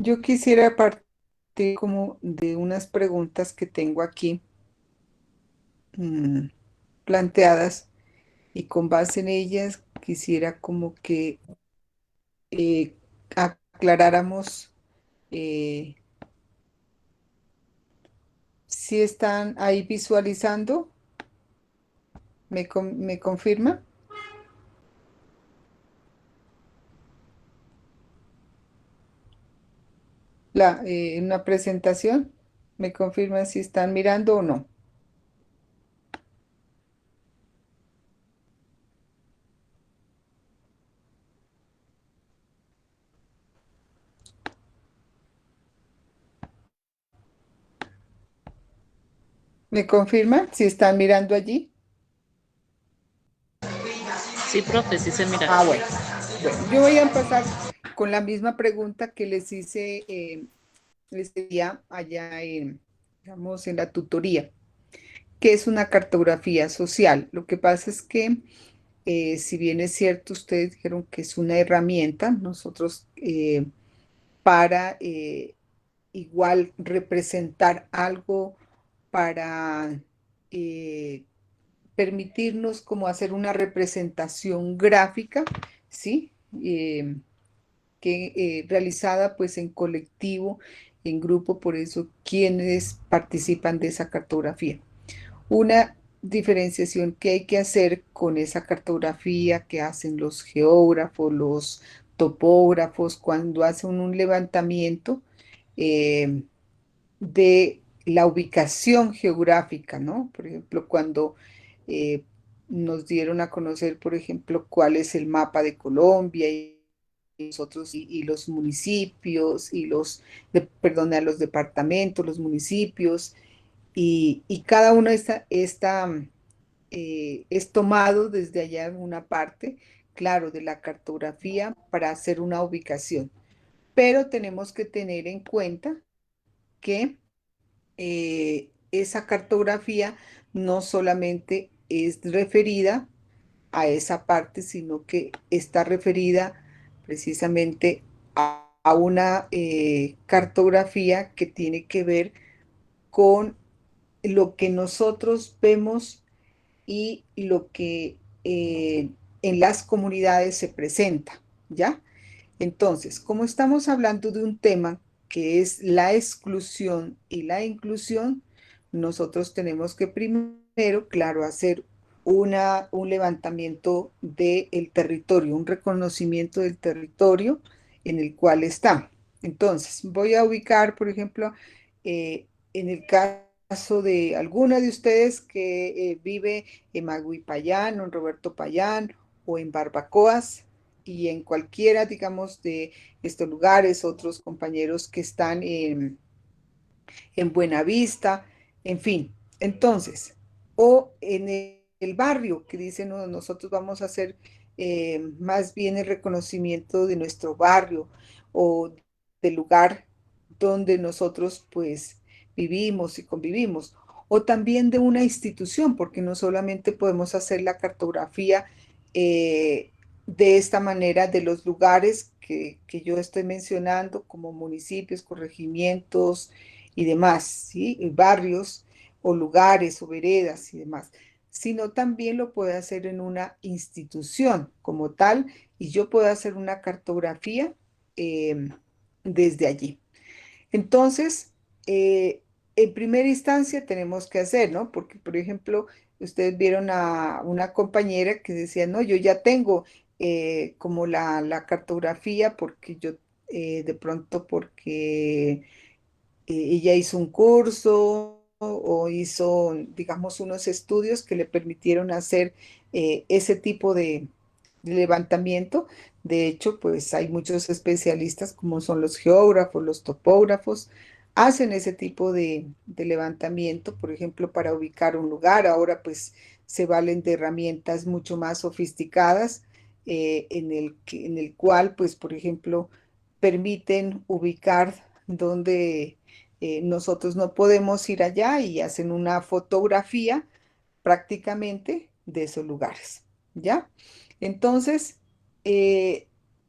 Yo quisiera partir como de unas preguntas que tengo aquí mm, planteadas y con base en ellas quisiera como que eh, aclaráramos eh, si están ahí visualizando. ¿Me confirma una presentación? ¿Me confirma si están mirando o no? ¿Me confirma si están mirando allí? Sí, profe, sí se mira. Ah, bueno. Bueno, yo voy a empezar con la misma pregunta que les hice ese día allá digamos, en la tutoría. ¿Qué es una cartografía social? Lo que pasa es que, si bien es cierto, ustedes dijeron que es una herramienta, nosotros para igual representar algo, para eh, permitirnos como hacer una representación gráfica, ¿sí? Realizada pues en colectivo, en grupo, por eso quienes participan de esa cartografía. Una diferenciación que hay que hacer con esa cartografía que hacen los geógrafos, los topógrafos, cuando hacen un levantamiento eh, de la ubicación geográfica, ¿no? Por ejemplo, cuando eh, nos dieron a conocer, por ejemplo, cuál es el mapa de Colombia y nosotros y los municipios y perdón, a los departamentos, los municipios y cada uno es tomado desde allá en una parte, claro, de la cartografía para hacer una ubicación. Pero tenemos que tener en cuenta que esa cartografía no solamente es referida a esa parte, sino que está referida precisamente a una cartografía que tiene que ver con lo que nosotros vemos y lo que en las comunidades se presenta, ¿ya? Entonces, como estamos hablando de un tema que es la exclusión y la inclusión, nosotros tenemos que primero, claro, hacer un levantamiento del territorio, un reconocimiento del territorio en el cual está. Entonces, voy a ubicar, por ejemplo, en el caso de alguna de ustedes que vive en Magui Payán, o en Roberto Payán, o en Barbacoas, y en cualquiera, digamos, de estos lugares, otros compañeros que están en Buenavista, en fin. Entonces, o en el barrio que dicen, no, nosotros vamos a hacer más bien el reconocimiento de nuestro barrio o del lugar donde nosotros pues vivimos y convivimos. O también de una institución, porque no solamente podemos hacer la cartografía eh, de esta manera de los lugares que yo estoy mencionando, como municipios, corregimientos, y demás, ¿sí? Barrios o lugares o veredas y demás, sino también lo puede hacer en una institución como tal y yo puedo hacer una cartografía eh, desde allí. Entonces, en primera instancia tenemos que hacer, ¿no? Porque, por ejemplo, ustedes vieron a una compañera que decía, no, yo ya tengo como la cartografía porque yo de pronto porque ella hizo un curso o hizo, digamos, unos estudios que le permitieron hacer ese tipo de levantamiento. De hecho, pues hay muchos especialistas como son los geógrafos, los topógrafos, hacen ese tipo de levantamiento, por ejemplo, para ubicar un lugar. Ahora pues se valen de herramientas mucho más sofisticadas en el cual, pues, por ejemplo, permiten ubicar donde nosotros no podemos ir allá y hacen una fotografía prácticamente de esos lugares, ¿ya? Entonces, en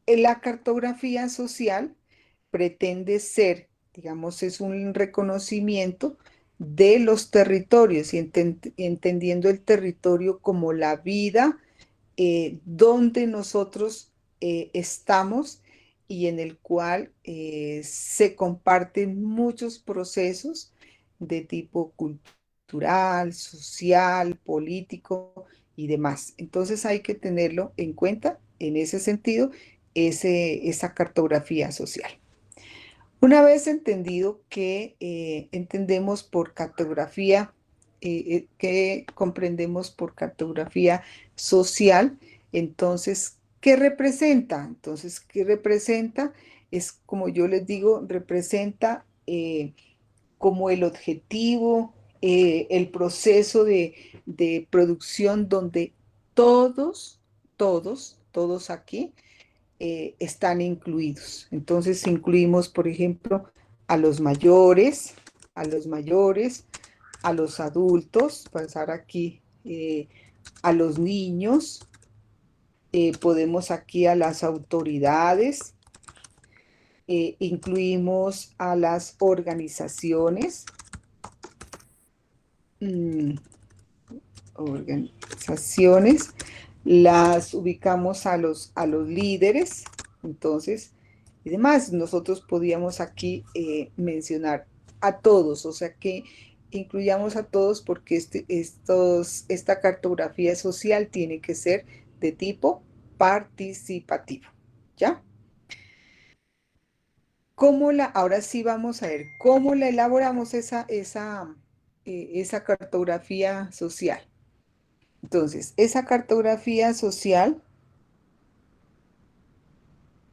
la cartografía social, pretende ser, digamos, es un reconocimiento de los territorios y entendiendo el territorio como la vida donde nosotros estamos y en el cual se comparten muchos procesos de tipo cultural, social, político y demás. Entonces hay que tenerlo en cuenta en ese sentido, esa cartografía social. Una vez entendido que entendemos por cartografía, que comprendemos por cartografía social, entonces, ¿qué representa? Entonces, ¿qué representa? Es como yo les digo, representa como el objetivo, el proceso de producción donde todos aquí están incluidos. Entonces incluimos, por ejemplo, a los mayores, a los mayores, a los adultos, pasar aquí a los niños, podemos aquí a las autoridades, incluimos a las organizaciones, mm, organizaciones, las ubicamos a los líderes, entonces, y demás. Nosotros podíamos aquí mencionar a todos, o sea que incluyamos a todos porque esta cartografía social tiene que ser de tipo participativo, ¿ya? Ahora sí vamos a ver cómo la elaboramos esa cartografía social. Entonces, esa cartografía social,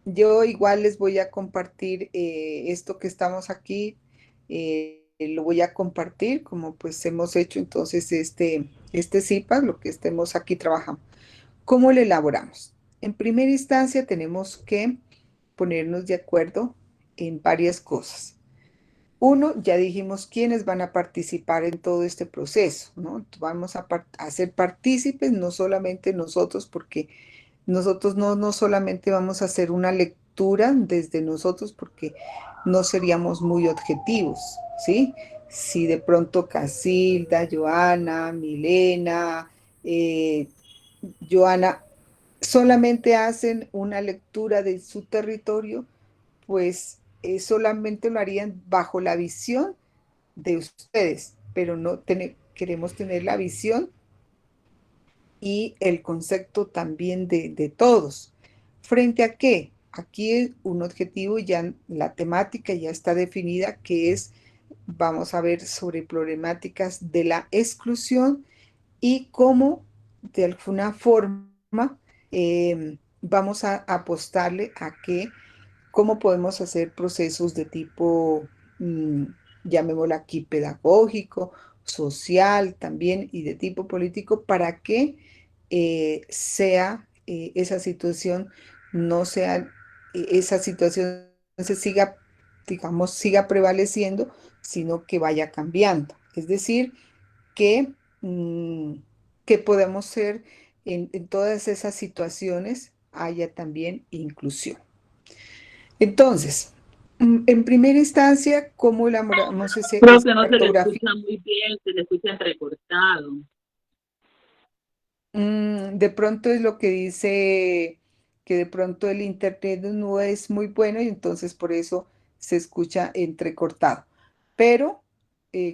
yo igual les voy a compartir esto que estamos aquí, lo voy a compartir como pues hemos hecho entonces este CIPA, lo que estemos aquí trabajando. ¿Cómo lo elaboramos? En primera instancia tenemos que ponernos de acuerdo en varias cosas. Uno, ya dijimos quiénes van a participar en todo este proceso, ¿no? Vamos a ser partícipes, no solamente nosotros, porque nosotros no solamente vamos a hacer una lectura desde nosotros, porque no seríamos muy objetivos, ¿sí? Si de pronto Casilda, Joana, Milena, eh, Joana, solamente hacen una lectura de su territorio, pues solamente lo harían bajo la visión de ustedes, pero queremos tener la visión y el concepto también de todos. ¿Frente a qué? Aquí es un objetivo, ya la temática ya está definida, que es, vamos a ver sobre problemáticas de la exclusión y cómo de alguna forma vamos a apostarle a que cómo podemos hacer procesos de tipo, mm, llamémoslo aquí, pedagógico, social también y de tipo político para que esa situación no sea, esa situación se siga, digamos, siga prevaleciendo, sino que vaya cambiando. Es decir, que, mm, que podemos ser en todas esas situaciones haya también inclusión. Entonces, en primera instancia, ¿cómo elaboramos esa Profe, no se le cartografía? escucha muy bien, se le escucha entrecortado. De pronto es lo que dice que de pronto el internet no es muy bueno y entonces por eso se escucha entrecortado. Pero,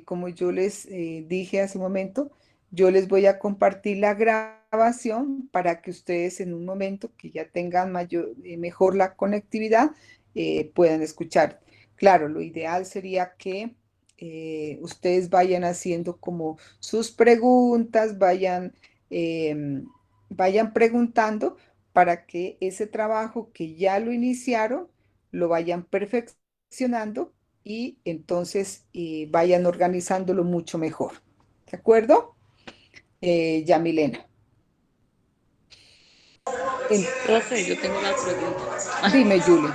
como yo les dije hace un momento, yo les voy a compartir la grabación para que ustedes en un momento que ya tengan mejor la conectividad, puedan escuchar. Claro, lo ideal sería que ustedes vayan haciendo como sus preguntas, vayan preguntando para que ese trabajo que ya lo iniciaron, lo vayan perfeccionando y entonces vayan organizándolo mucho mejor. ¿De acuerdo? Ya, Milena. En- Profe, yo tengo una pregunta. Dime, Julie.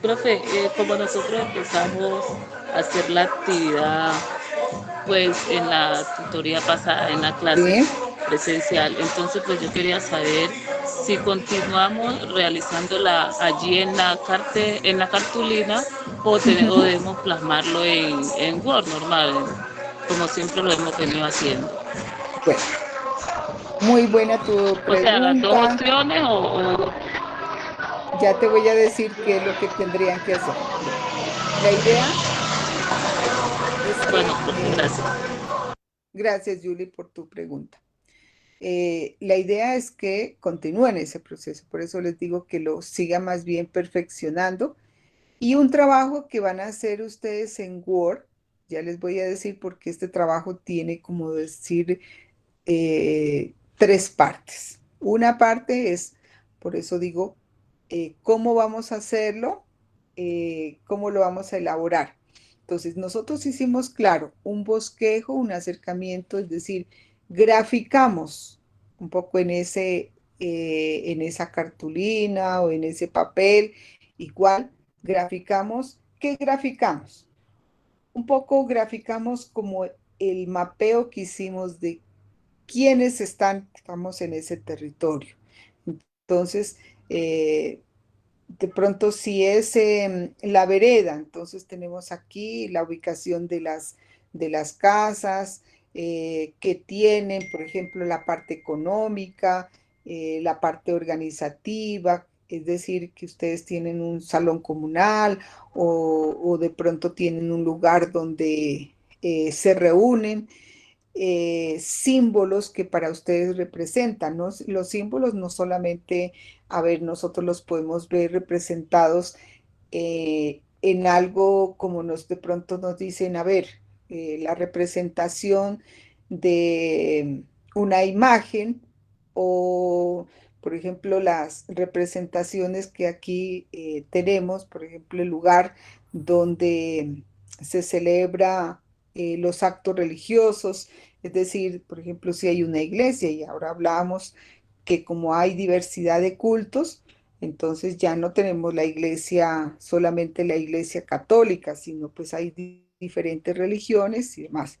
Profe, como nosotros empezamos a hacer la actividad, pues en la tutoría pasada, en la clase Sí. presencial, entonces pues yo quería saber si continuamos realizándola allí en la cartulina o Ujú. debemos plasmarlo en Word normal, como siempre lo hemos venido haciendo. Bueno, muy buena tu O sea, las dos pregunta. opciones Ya te voy a decir qué es lo que tendrían que hacer. Mira, la idea es bueno, que, gracias. gracias Julie por tu pregunta. La idea es que continúen ese proceso, por eso les digo que lo siga más bien perfeccionando. Y un trabajo que van a hacer ustedes en Word, ya les voy a decir porque este trabajo tiene, como decir, tres partes. Una parte es, por eso digo, cómo vamos a hacerlo, cómo lo vamos a elaborar. Entonces, nosotros hicimos, claro, un bosquejo, un acercamiento, es decir, graficamos un poco en esa cartulina o en ese papel, igual, graficamos. ¿Qué graficamos? Un poco graficamos como el mapeo que hicimos de quiénes estamos en ese territorio. Entonces, de pronto si es la vereda, entonces tenemos aquí la ubicación de las casas que tienen, por ejemplo, la parte económica, la parte organizativa, es decir, que ustedes tienen un salón comunal o de pronto tienen un lugar donde se reúnen símbolos que para ustedes representan, ¿no? Los símbolos no solamente, a ver, nosotros los podemos ver representados en algo como nos de pronto nos dicen, a ver, la representación de una imagen o, por ejemplo, las representaciones que aquí tenemos, por ejemplo, el lugar donde se celebra los actos religiosos, es decir, por ejemplo, si hay una iglesia y ahora hablábamos que como hay diversidad de cultos, entonces ya no tenemos la iglesia, solamente la iglesia católica, sino pues hay diferentes religiones y demás.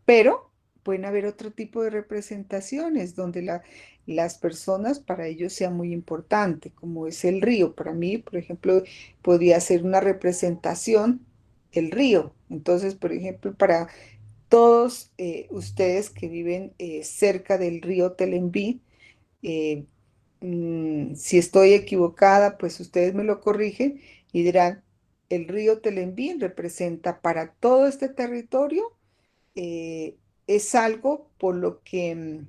Pero pueden haber otro tipo de representaciones donde las personas para ellos sea muy importante, como es el río. Para mí, por ejemplo, podría ser una representación el río. Entonces, por ejemplo, para todos ustedes que viven cerca del río Telenví, eh, si estoy equivocada, pues ustedes me lo corrigen y dirán, el río Telenví representa para todo este territorio, eh, es algo por lo que,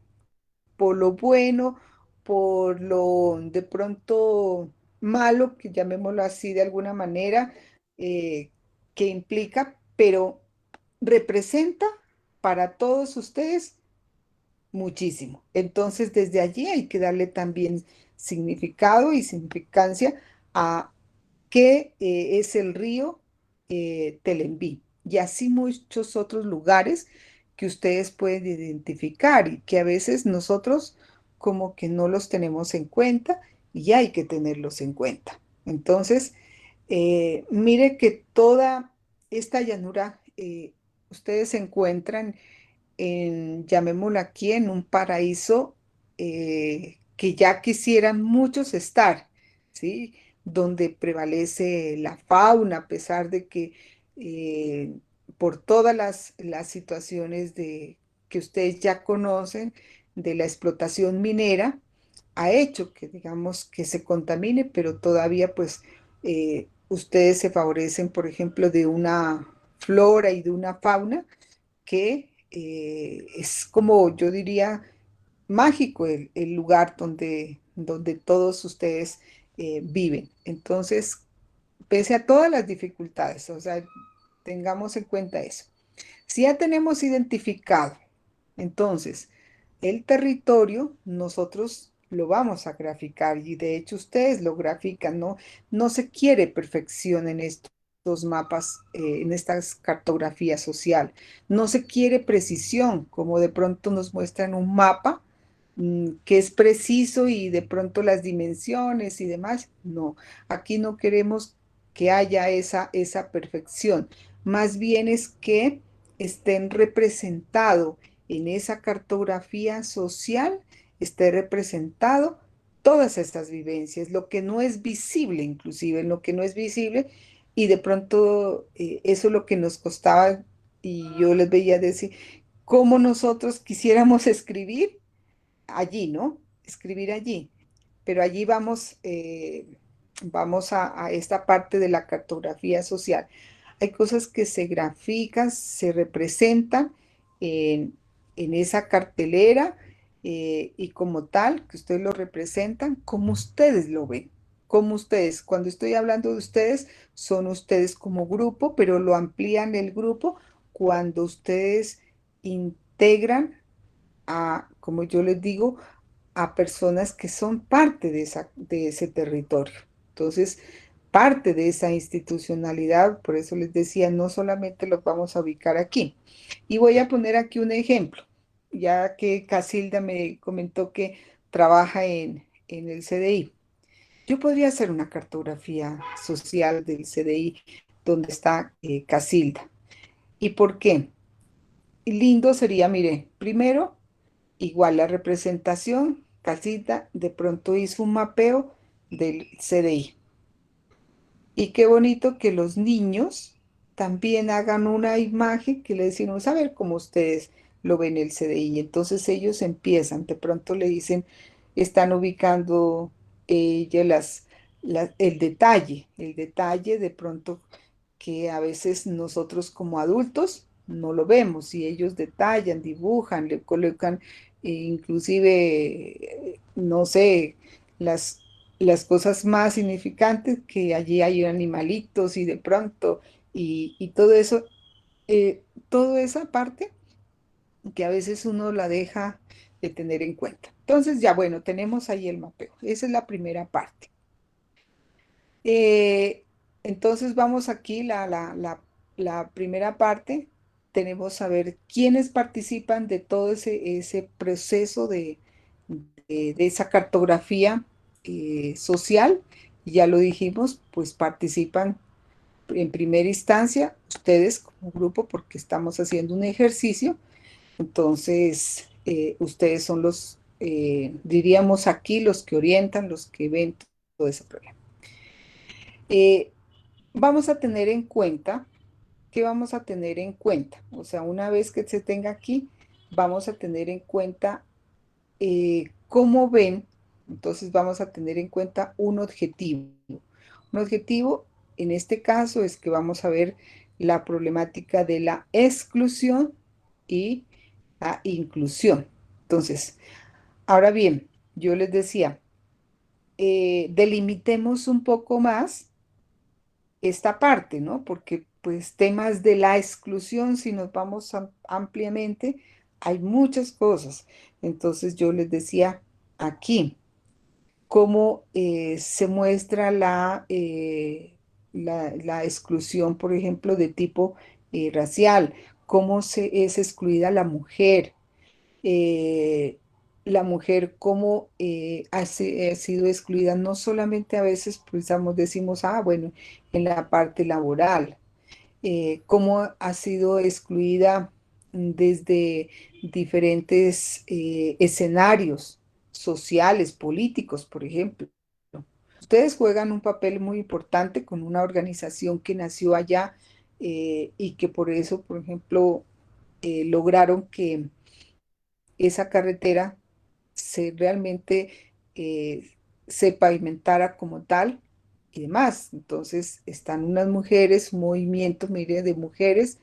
por lo bueno, por lo de pronto malo, que llamémoslo así de alguna manera, eh, que implica, pero representa para todos ustedes muchísimo. Entonces, desde allí hay que darle también significado y significancia a qué es el río Telenví y así muchos otros lugares que ustedes pueden identificar y que a veces nosotros como que no los tenemos en cuenta y hay que tenerlos en cuenta. Entonces, mire que toda esta llanura ustedes se encuentran llamémoslo aquí, en un paraíso que ya quisieran muchos estar, ¿sí? Donde prevalece la fauna, a pesar de que por todas las situaciones que ustedes ya conocen de la explotación minera, ha hecho que, digamos, que se contamine, pero todavía, pues, ustedes se favorecen, por ejemplo, de una flora y de una fauna que es como yo diría mágico el lugar donde todos ustedes viven. Entonces, pese a todas las dificultades, o sea, tengamos en cuenta eso. Si ya tenemos identificado, entonces, el territorio, nosotros lo vamos a graficar y de hecho ustedes lo grafican, ¿no? No se quiere perfección en estos mapas, en estas cartografías social. No se quiere precisión, como de pronto nos muestran un mapa que es preciso y de pronto las dimensiones y demás. No, aquí no queremos que haya esa perfección. Más bien es que estén representado en esa cartografía social, esté representado todas estas vivencias, lo que no es visible, inclusive lo que no es visible, y de pronto eso es lo que nos costaba, y yo les veía decir, cómo nosotros quisiéramos escribir allí, ¿no? Escribir allí, pero allí vamos, vamos a esta parte de la cartografía social. Hay cosas que se grafican, se representan en, en esa cartelera y como tal, que ustedes lo representan, como ustedes lo ven, como ustedes. Cuando estoy hablando de ustedes, son ustedes como grupo, pero lo amplían el grupo cuando ustedes integran a, como yo les digo, a personas que son parte de de ese territorio. Entonces, parte de esa institucionalidad, por eso les decía, no solamente los vamos a ubicar aquí. Y voy a poner aquí un ejemplo, ya que Casilda me comentó que trabaja en el CDI. Yo podría hacer una cartografía social del CDI donde está Casilda. ¿Y por qué? Lindo sería, mire, primero, igual la representación, Casita de pronto hizo un mapeo del CDI. Y qué bonito que los niños también hagan una imagen que le decimos, a ver cómo ustedes lo ven el CDI. Entonces ellos empiezan, de pronto le dicen, están ubicando ella el detalle de pronto que a veces nosotros como adultos no lo vemos y ellos detallan, dibujan, le colocan inclusive, no sé, las, las cosas más significantes que allí hay animalitos y de pronto y todo eso, toda esa parte que a veces uno la deja de tener en cuenta. Entonces ya bueno, tenemos ahí el mapeo. Esa es la primera parte. Eh, entonces vamos aquí, la primera parte, tenemos a ver quiénes participan de todo ese proceso de esa cartografía social. Ya lo dijimos, pues participan en primera instancia ustedes como grupo porque estamos haciendo un ejercicio. Entonces, ustedes son los, diríamos aquí, los que orientan, los que ven todo ese problema. Eh, Vamos a tener en cuenta, ¿qué vamos a tener en cuenta? O sea, una vez que se tenga aquí, vamos a tener en cuenta cómo ven, entonces vamos a tener en cuenta un objetivo. Un objetivo, en este caso, es que vamos a ver la problemática de la exclusión y la inclusión. Entonces, ahora bien, yo les decía, delimitemos un poco más esta parte, ¿no? Porque pues temas de la exclusión, si nos vamos ampliamente, hay muchas cosas. Entonces yo les decía aquí cómo se muestra la exclusión, por ejemplo, de tipo racial, cómo es excluida eh, la mujer cómo ha sido excluida, no solamente a veces pensamos, decimos, ah, bueno, en la parte laboral, cómo ha sido excluida desde diferentes escenarios sociales, políticos, por ejemplo. Ustedes juegan un papel muy importante con una organización que nació allá y que por eso, por ejemplo, lograron que esa carretera realmente se pavimentara como tal y demás. Entonces están unas mujeres, un movimiento, mire, de mujeres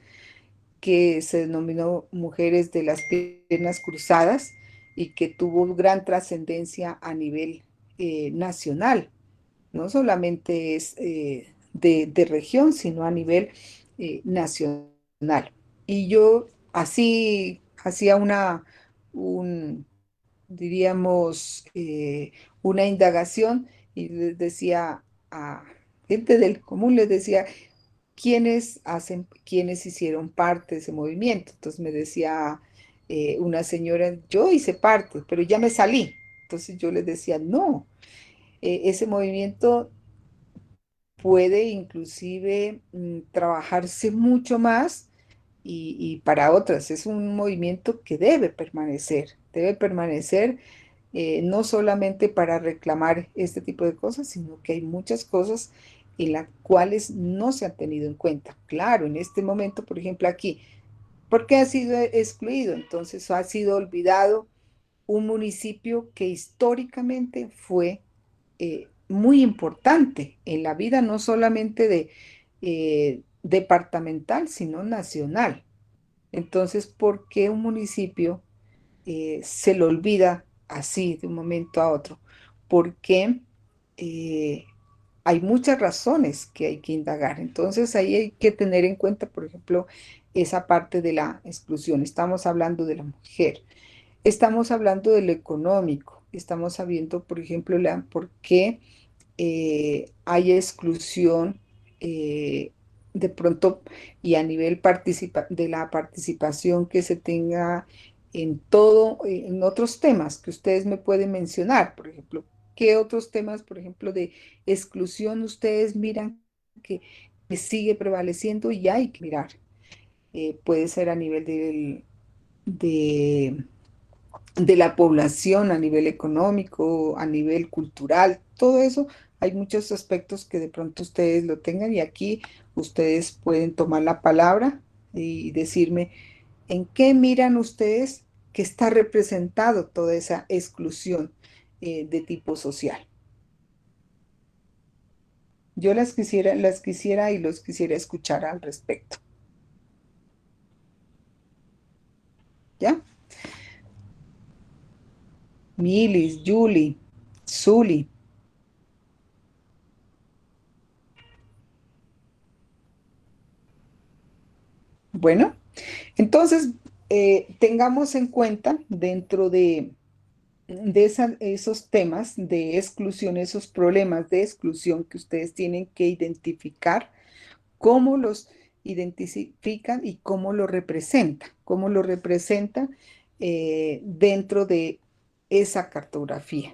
que se denominó Mujeres de las Piernas Cruzadas y que tuvo gran trascendencia a nivel nacional. No solamente es de región, sino a nivel nacional. Y yo así hacía un, diríamos, una indagación y les decía a gente del común, les decía, quiénes hicieron parte de ese movimiento? Entonces me decía una señora, yo hice parte, pero ya me salí. Entonces yo les decía, no, ese movimiento puede inclusive trabajarse mucho más y para otras es un movimiento que debe permanecer no solamente para reclamar este tipo de cosas, sino que hay muchas cosas en las cuales no se han tenido en cuenta. Claro, en este momento, por ejemplo, aquí, ¿por qué ha sido excluido? Entonces ha sido olvidado un municipio que históricamente fue muy importante en la vida, no solamente de departamental, sino nacional. Entonces, ¿por qué un municipio se lo olvida así de un momento a otro? Porque eh, hay muchas razones que hay que indagar. Entonces, ahí hay que tener en cuenta, por ejemplo, esa parte de la exclusión. Estamos hablando de la mujer, estamos hablando de lo económico, estamos sabiendo, por ejemplo, por qué hay exclusión de pronto y a nivel de la participación que se tenga en todo, en otros temas que ustedes me pueden mencionar, por ejemplo, ¿qué otros temas, por ejemplo, de exclusión ustedes miran que sigue prevaleciendo y hay que mirar? Puede ser a nivel de de la población a nivel económico, a nivel cultural, todo eso. Hay muchos aspectos que de pronto ustedes lo tengan y aquí ustedes pueden tomar la palabra y decirme en qué miran ustedes que está representado toda esa exclusión de tipo social. Yo las quisiera y los quisiera escuchar al respecto. ¿Ya? Milis, Julie, Zuli. Bueno, entonces tengamos en cuenta dentro de esos temas de exclusión, esos problemas de exclusión que ustedes tienen que identificar, cómo los identifican y cómo lo representan dentro de esa cartografía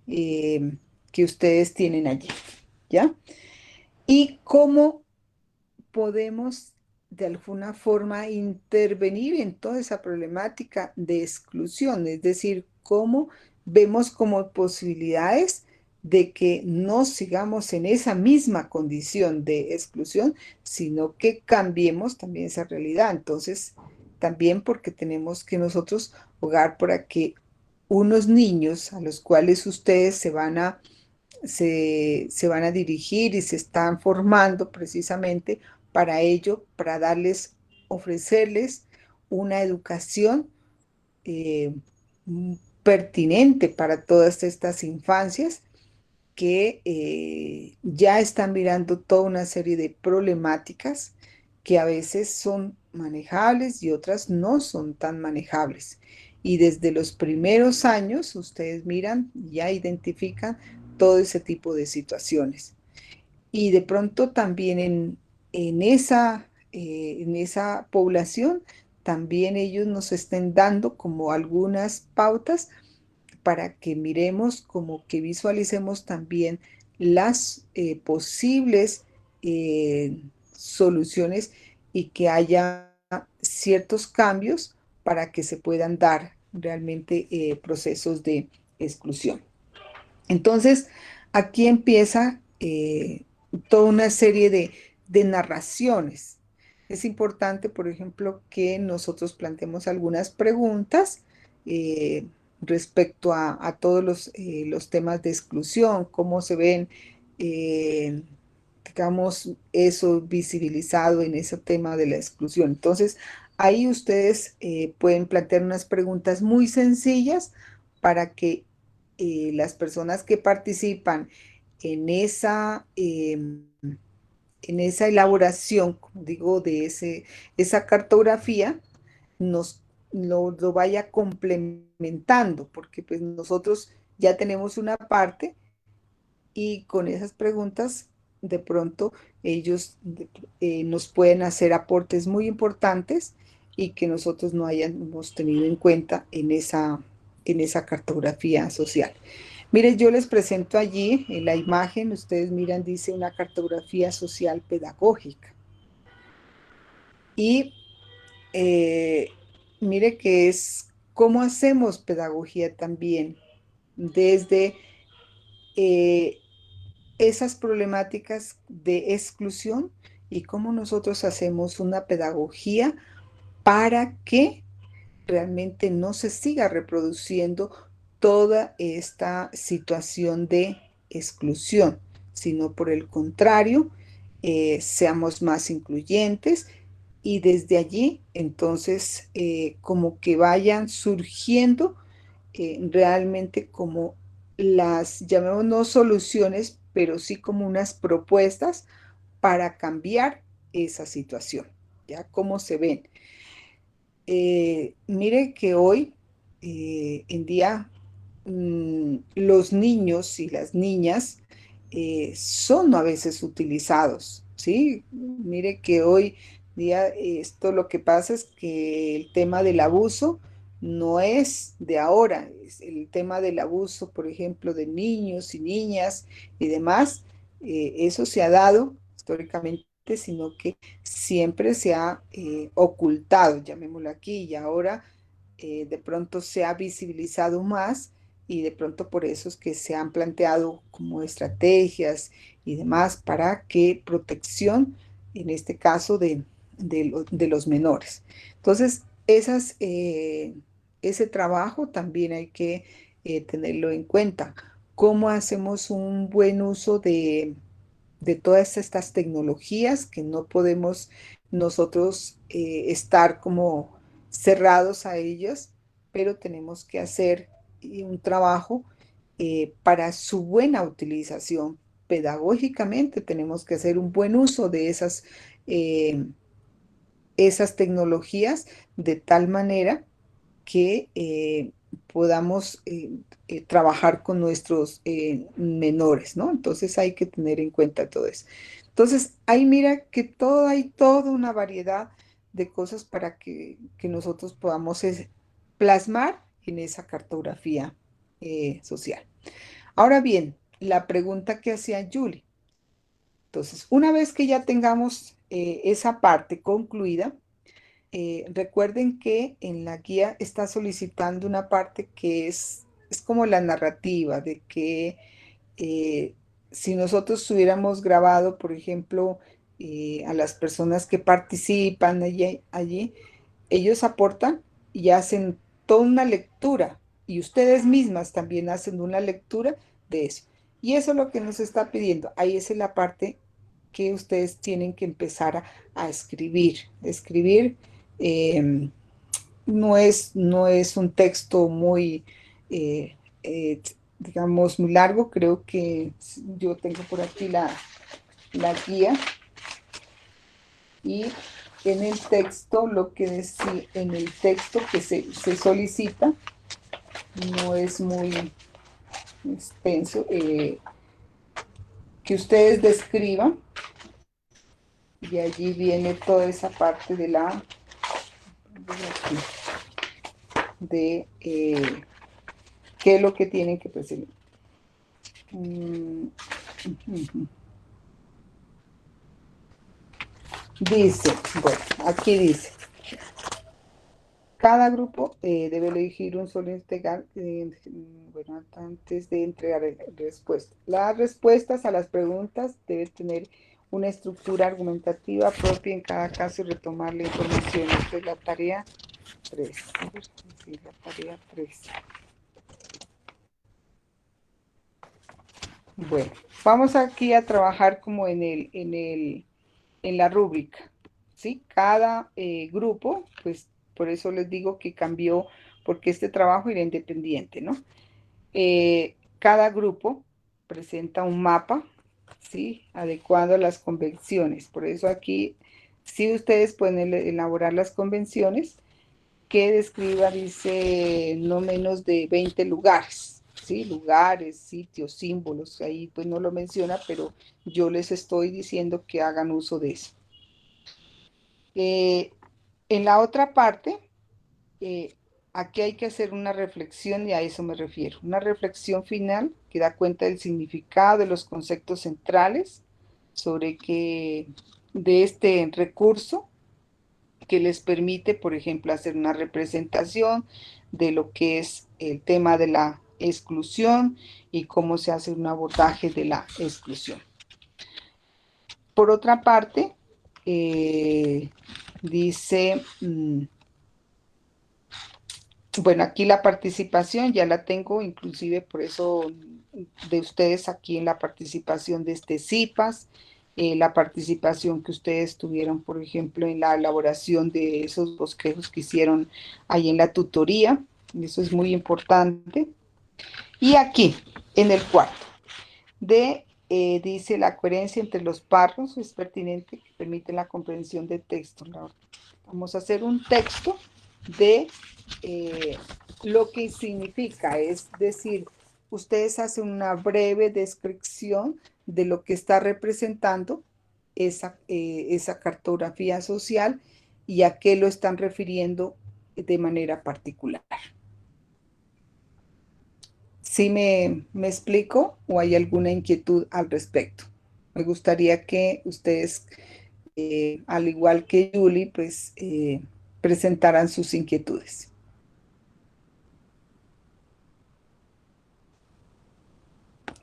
que ustedes tienen allí, ¿ya? Y cómo podemos de alguna forma intervenir en toda esa problemática de exclusión, es decir, cómo vemos como posibilidades de que no sigamos en esa misma condición de exclusión, sino que cambiemos también esa realidad. Entonces, también porque tenemos que nosotros jugar para que unos niños a los cuales ustedes se van a dirigir y se están formando precisamente para ello, para darles, ofrecerles una educación eh, pertinente para todas estas infancias que ya están mirando toda una serie de problemáticas que a veces son manejables y otras no son tan manejables. Y desde los primeros años, ustedes miran, ya identifican todo ese tipo de situaciones. Y de pronto también en esa población, también ellos nos estén dando como algunas pautas para que miremos, como que visualicemos también las posibles soluciones y que haya ciertos cambios para que se puedan dar realmente procesos de exclusión. Entonces, aquí empieza toda una serie de narraciones. Es importante, por ejemplo, que nosotros planteemos algunas preguntas eh, respecto a todos los temas de exclusión, cómo se ven, eh, digamos, eso visibilizado en ese tema de la exclusión. Entonces, ahí ustedes pueden plantear unas preguntas muy sencillas para que las personas que participan en en esa elaboración, como digo, esa cartografía, nos lo vaya complementando, porque pues nosotros ya tenemos una parte y con esas preguntas de pronto ellos nos pueden hacer aportes muy importantes y que nosotros no hayamos tenido en cuenta en esa cartografía social. Miren, yo les presento allí en la imagen, ustedes miran, dice una cartografía social pedagógica. Y eh, mire que es ¿cómo hacemos pedagogía también desde eh, esas problemáticas de exclusión y cómo nosotros hacemos una pedagogía para que realmente no se siga reproduciendo toda esta situación de exclusión, sino por el contrario, seamos más incluyentes y desde allí entonces como que vayan surgiendo realmente como las, llamémonos soluciones, pero sí como unas propuestas para cambiar esa situación, ¿ya? ¿Cómo se ven? Mire que hoy en día los niños y las niñas son a veces utilizados, ¿sí? Mire que hoy día esto lo que pasa es que el tema del abuso no es de ahora, es el tema del abuso, por ejemplo, de niños y niñas y demás, eso se ha dado históricamente, sino que siempre se ha ocultado, llamémoslo aquí, y ahora de pronto se ha visibilizado más y de pronto por eso es que se han planteado como estrategias y demás para que protección, en este caso de los menores. Entonces, ese trabajo también hay que tenerlo en cuenta. ¿Cómo hacemos un buen uso de todas estas tecnologías que no podemos nosotros estar como cerrados a ellas, pero tenemos que hacer un trabajo para su buena utilización? Pedagógicamente tenemos que hacer un buen uso de eh, esas tecnologías de tal manera que podamos trabajar con nuestros menores, ¿no? Entonces hay que tener en cuenta todo eso. Entonces, ahí mira que hay toda una variedad de cosas para que nosotros podamos plasmar en esa cartografía social. Ahora bien, la pregunta que hacía Julie. Entonces, una vez que ya tengamos esa parte concluida, recuerden que en la guía está solicitando una parte que es como la narrativa de que eh, si nosotros hubiéramos grabado, por ejemplo, a las personas que participan allí, ellos aportan y hacen toda una lectura y ustedes mismas también hacen una lectura de eso. Y eso es lo que nos está pidiendo. Ahí es la parte que ustedes tienen que empezar a escribir. Escribir eh, no es un texto muy, eh, eh, digamos, muy largo. Creo que yo tengo por aquí la guía y en el texto, lo que decía, en el texto que se solicita, no es muy extenso, que ustedes describan y allí viene toda esa parte de qué es lo que tienen que presentar. Dice, bueno, aquí dice, cada grupo debe elegir un solo integral, bueno, antes de entregar respuesta. Las respuestas a las preguntas deben tener una estructura argumentativa propia en cada caso y retomar la información. Esta es la tarea 3. Sí, la tarea 3. Bueno, vamos aquí a trabajar como en la rúbrica, ¿sí? Cada grupo, pues por eso les digo que cambió, porque este trabajo era independiente, ¿no? Cada grupo presenta un mapa, ¿sí? Adecuado a las convenciones. Por eso aquí, sí ustedes pueden elaborar las convenciones que describa, dice, no menos de 20 lugares, ¿sí? Lugares, sitios, símbolos, ahí pues no lo menciona, pero yo les estoy diciendo que hagan uso de eso. Eh, en la otra parte, eh, aquí hay que hacer una reflexión y a eso me refiero. Una reflexión final que da cuenta del significado de los conceptos centrales sobre que de este recurso que les permite, por ejemplo, hacer una representación de lo que es el tema de la exclusión y cómo se hace un abordaje de la exclusión. Por otra parte, dice, bueno, aquí la participación ya la tengo, inclusive por eso de ustedes aquí en la participación de este CIPAS, la participación que ustedes tuvieron, por ejemplo, en la elaboración de esos bosquejos que hicieron ahí en la tutoría, eso es muy importante. Y aquí, en el cuarto, dice la coherencia entre los párrafos es pertinente que permite la comprensión de texto. Vamos a hacer un texto de eh, lo que significa, es decir, ustedes hacen una breve descripción de lo que está representando esa cartografía social y a qué lo están refiriendo de manera particular. ¿Sí me explico o hay alguna inquietud al respecto? Me gustaría que ustedes, al igual que Julie, pues presentaran sus inquietudes.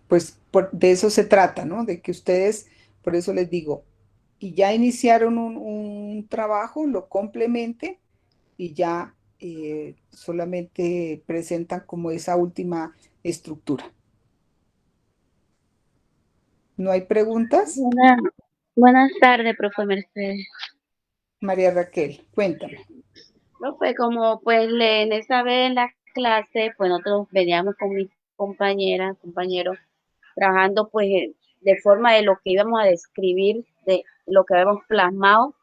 Pues de eso se trata, ¿no? De que ustedes, por eso les digo, y ya iniciaron un trabajo, lo complemente y ya solamente presentan como esa última estructura. ¿No hay preguntas? Buena- Buenas tardes, profe Mercedes. María Raquel, cuéntame. Profe, como pues en esa vez en la clase, pues nosotros veníamos con mis compañeras, compañeros, trabajando pues de forma de lo que íbamos a describir, de lo que habíamos plasmado,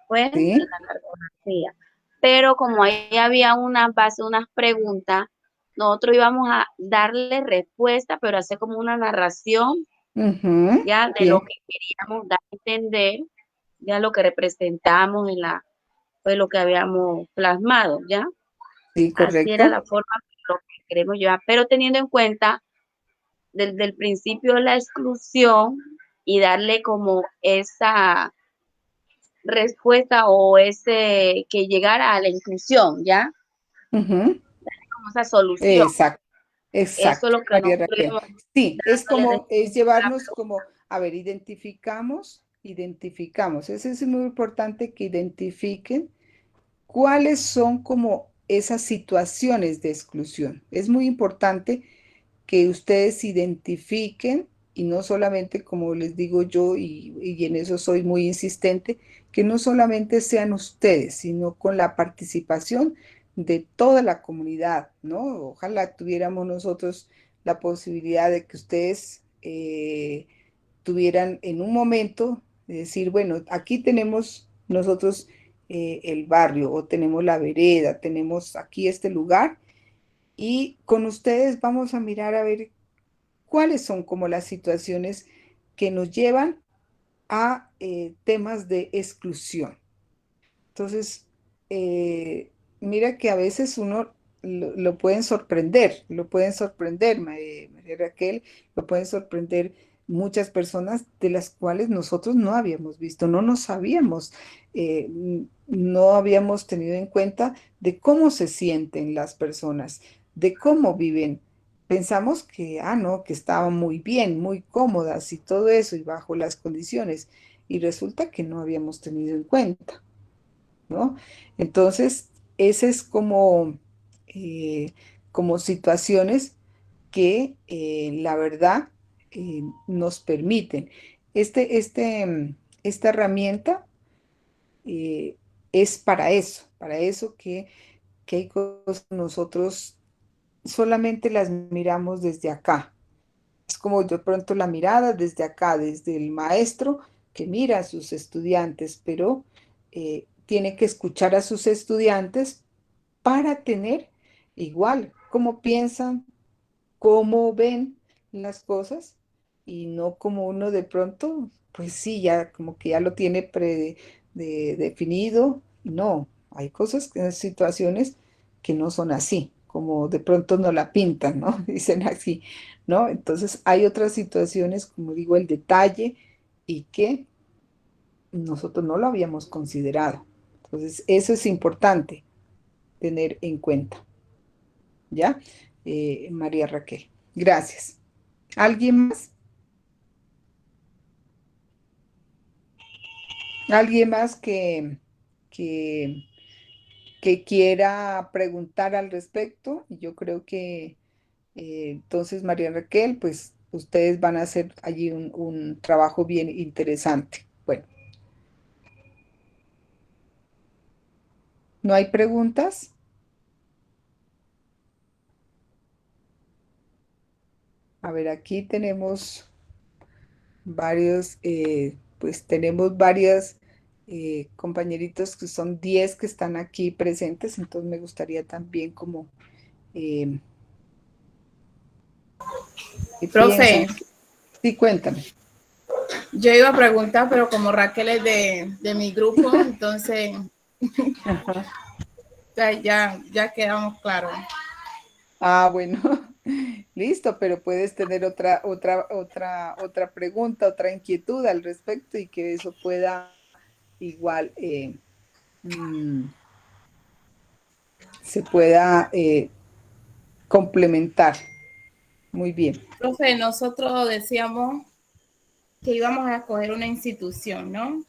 pues en ¿Sí? la cartografía. Pero como ahí había una base, unas preguntas, nosotros íbamos a darle respuesta, pero hacer como una narración Ujú, ya de lo bien, que queríamos dar a entender, ya lo que representamos en la fue lo que habíamos plasmado, ¿ya? sí, Así era correcto. la forma lo que queremos llevar, pero teniendo en cuenta desde el principio la exclusión y darle como esa respuesta o ese que llegara a la inclusión, ¿ya? Ujú, Como esa solución. exacto, Eso es exacto, lo que María nosotros Raquel. íbamos Sí, es dándole como, es respuesta a la llevarnos pregunta. como, a ver, identificamos. Eso es muy importante que identifiquen cuáles son como esas situaciones de exclusión. Es muy importante que ustedes identifiquen y no solamente, como les digo yo, y en eso soy muy insistente, que no solamente sean ustedes, sino con la participación de toda la comunidad, ¿no? Ojalá tuviéramos nosotros la posibilidad de que ustedes tuvieran en un momento de decir, bueno, aquí tenemos nosotros el barrio o tenemos la vereda, tenemos aquí este lugar y con ustedes vamos a mirar a ver cuáles son como las situaciones que nos llevan a temas de exclusión. Entonces, mira que a veces uno lo pueden sorprender, María Raquel, lo pueden sorprender muchas personas de las cuales nosotros no habíamos visto, no nos sabíamos, no habíamos tenido en cuenta de cómo se sienten las personas, de cómo viven. Pensamos que, no, que estaban muy bien, muy cómodas y todo eso y bajo las condiciones, y resulta que no habíamos tenido en cuenta. ¿No? Entonces, ese es como situaciones que la verdad nos permiten. Esta herramienta eh, es para eso que hay cosas que nosotros solamente las miramos desde acá. Es como de pronto la mirada desde acá, desde el maestro que mira a sus estudiantes, pero tiene que escuchar a sus estudiantes para tener igual cómo piensan, cómo ven las cosas y no como uno de pronto, pues sí, ya como que ya lo tiene definido. No, hay cosas, situaciones que no son así, como de pronto no la pintan, ¿no? Dicen así, ¿no? Entonces hay otras situaciones, como digo, el detalle y que nosotros no lo habíamos considerado. Entonces, eso es importante tener en cuenta, ¿ya? María Raquel, gracias. ¿Alguien más? ¿Alguien más que, que quiera preguntar al respecto? Yo creo que entonces, María Raquel, pues ustedes van a hacer allí un trabajo bien interesante. Bueno, ¿no hay preguntas? A ver, aquí tenemos varios, pues tenemos varias compañeritos que son 10 que están aquí presentes, entonces me gustaría también como, eh, ¿qué piensan? Profe, Sí, cuéntame. yo iba a preguntar, pero como Raquel es de mi grupo, entonces Ajá. ya quedamos claros. Ah, bueno, listo, pero puedes tener otra pregunta, otra inquietud al respecto y que eso pueda igual mm, se pueda complementar. Muy bien. Profe, nosotros decíamos que íbamos a escoger una institución, ¿no?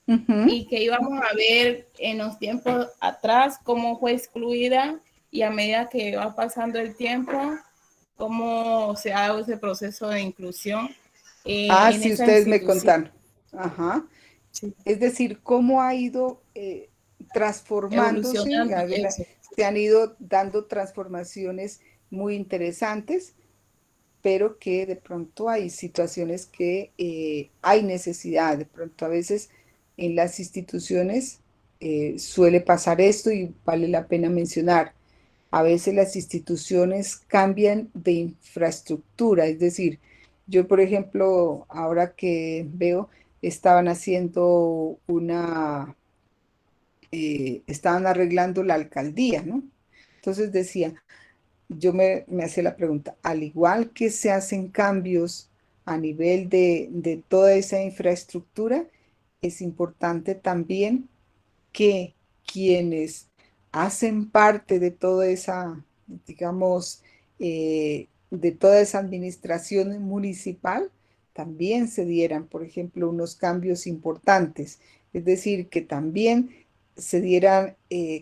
Ujú. Y que íbamos a ver en los tiempos atrás cómo fue excluida y a medida que va pasando el tiempo, cómo se ha dado ese proceso de inclusión Ah, en sí, esa ustedes me institución. contaron. Ajá. Sí. Es decir, cómo ha ido transformándose, Evolucionando eso. se han ido dando transformaciones muy interesantes, pero que de pronto hay situaciones que hay necesidad. De pronto a veces en las instituciones suele pasar esto y vale la pena mencionar. A veces las instituciones cambian de infraestructura, es decir, yo por ejemplo, ahora que veo, estaban haciendo estaban arreglando la alcaldía, ¿no? Entonces decía, me hacía la pregunta, al igual que se hacen cambios a nivel de toda esa infraestructura, es importante también que quienes hacen parte de toda esa, digamos, de toda esa administración municipal, también se dieran, por ejemplo, unos cambios importantes. Es decir, que también se dieran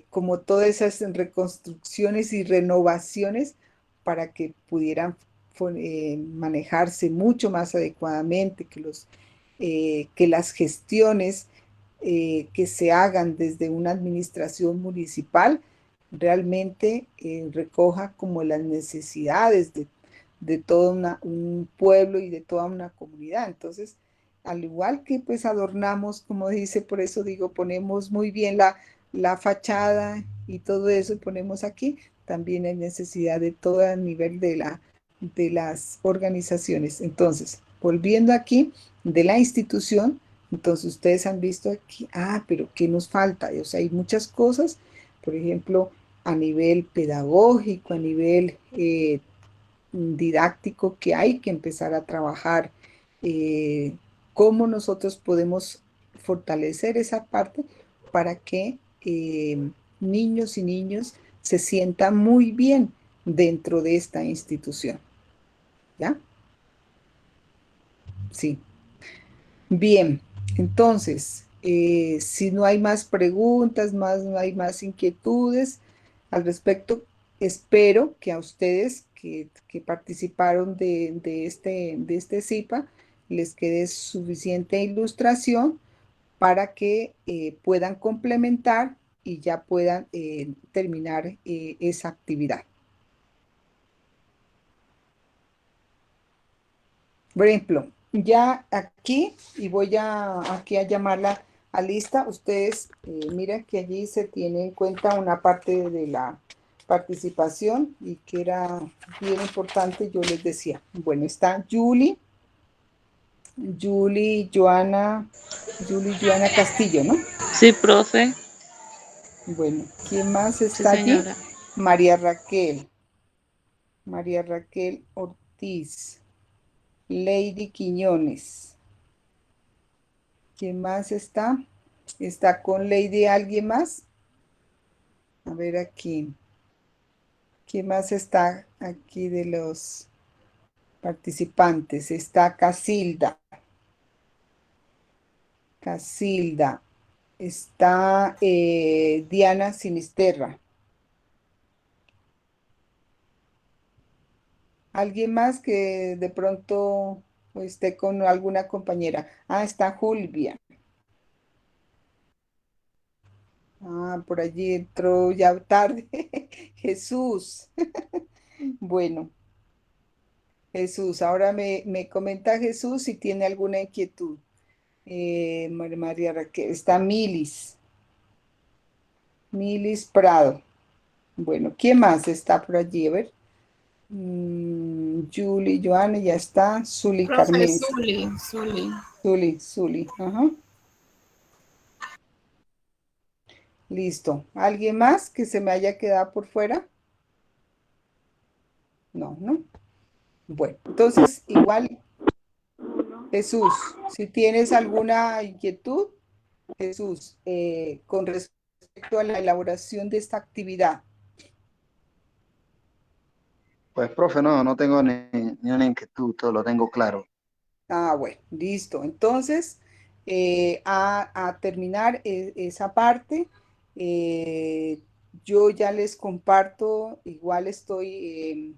como todas esas reconstrucciones y renovaciones para que pudieran manejarse mucho más adecuadamente, que las gestiones que se hagan desde una administración municipal realmente recoja como las necesidades de todo un pueblo y de toda una comunidad. Entonces, al igual que pues adornamos, como dice, por eso digo, ponemos muy bien la fachada y todo eso ponemos aquí, también hay necesidad de todo el nivel de las organizaciones. Entonces, volviendo aquí, de la institución, entonces ustedes han visto aquí, pero ¿qué nos falta? O sea, hay muchas cosas, por ejemplo, a nivel pedagógico, a nivel didáctico, que hay que empezar a trabajar, eh, cómo nosotros podemos fortalecer esa parte para que niños y niños se sientan muy bien dentro de esta institución. ¿Ya? Sí. Bien, entonces, si no hay más preguntas, no hay más inquietudes al respecto, espero que a ustedes que participaron de este CIPA les quede suficiente ilustración para que puedan complementar y ya puedan terminar esa actividad. Por ejemplo, ya aquí, y voy aquí a llamarla a lista, ustedes miren que allí se tiene en cuenta una parte de la participación y que era bien importante, yo les decía. Bueno, está Julie Joana Castillo, ¿no? Sí, profe. Bueno, ¿quién más Sí, está allí? señora. María Raquel, María Raquel Ortiz, Lady Quiñones. ¿Quién más está? ¿Está con Lady alguien más? A ver aquí. ¿Quién más está aquí de los participantes? Está Casilda. Casilda. Está Diana Sinisterra. ¿Alguien más que de pronto esté con alguna compañera? Ah, está Julvia. Ah, por allí entró ya tarde. Jesús. Bueno, Jesús, ahora me comenta Jesús si tiene alguna inquietud. María Raquel, está Milis. Milis Prado. Bueno, ¿quién más está por allí? A ver. Julie, Joana, ya está. Zuli Profe Carmen. Zuli. Zuli. Ajá. Listo. ¿Alguien más que se me haya quedado por fuera? No, ¿no? Bueno, entonces igual, Jesús, si tienes alguna inquietud, Jesús, con respecto a la elaboración de esta actividad. Pues, profe, no tengo ni una inquietud, todo lo tengo claro. Ah, bueno, listo. Entonces, a terminar esa parte, eh, yo ya les comparto, igual estoy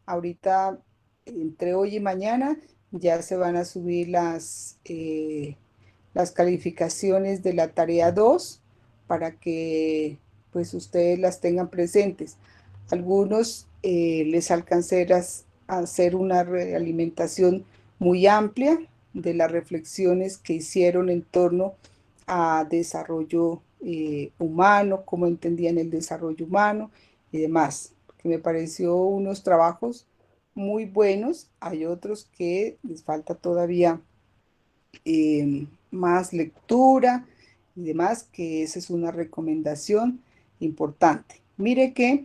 ahorita entre hoy y mañana, ya se van a subir las calificaciones de la tarea 2 para que pues ustedes las tengan presentes. Algunos les alcancé a hacer una realimentación muy amplia de las reflexiones que hicieron en torno a desarrollo humano, cómo entendían el desarrollo humano y demás, que me pareció unos trabajos muy buenos. Hay otros que les falta todavía más lectura y demás, que esa es una recomendación importante. Mire que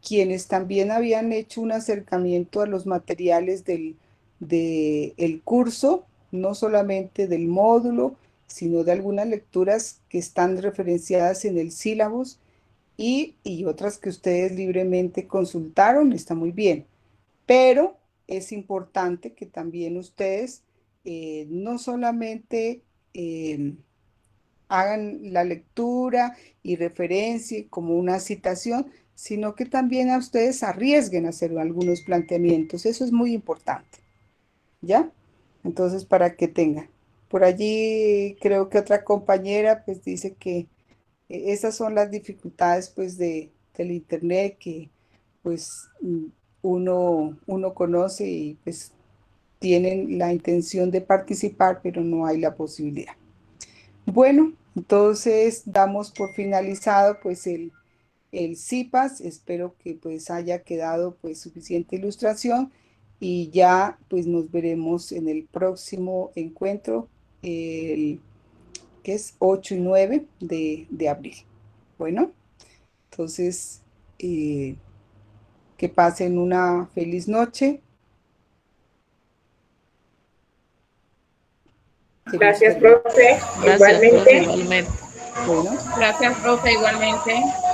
quienes también habían hecho un acercamiento a los materiales del curso, no solamente del módulo, sino de algunas lecturas que están referenciadas en el sílabus y otras que ustedes libremente consultaron, está muy bien. Pero es importante que también ustedes no solamente hagan la lectura y referencia como una citación, sino que también a ustedes arriesguen a hacer algunos planteamientos. Eso es muy importante, ¿ya? Entonces, para que tengan. Por allí creo que otra compañera pues dice que esas son las dificultades pues del internet que pues uno conoce y pues tienen la intención de participar, pero no hay la posibilidad. Bueno, entonces damos por finalizado pues el CIPAS. Espero que pues haya quedado pues suficiente ilustración y ya pues nos veremos en el próximo encuentro, el que es 8 y 9 de abril. Bueno, entonces que pasen una feliz noche. Que Dios te Gracias, bendiga. profe. Gracias, profe, Igualmente. igualmente. Bueno. Gracias, profe, igualmente.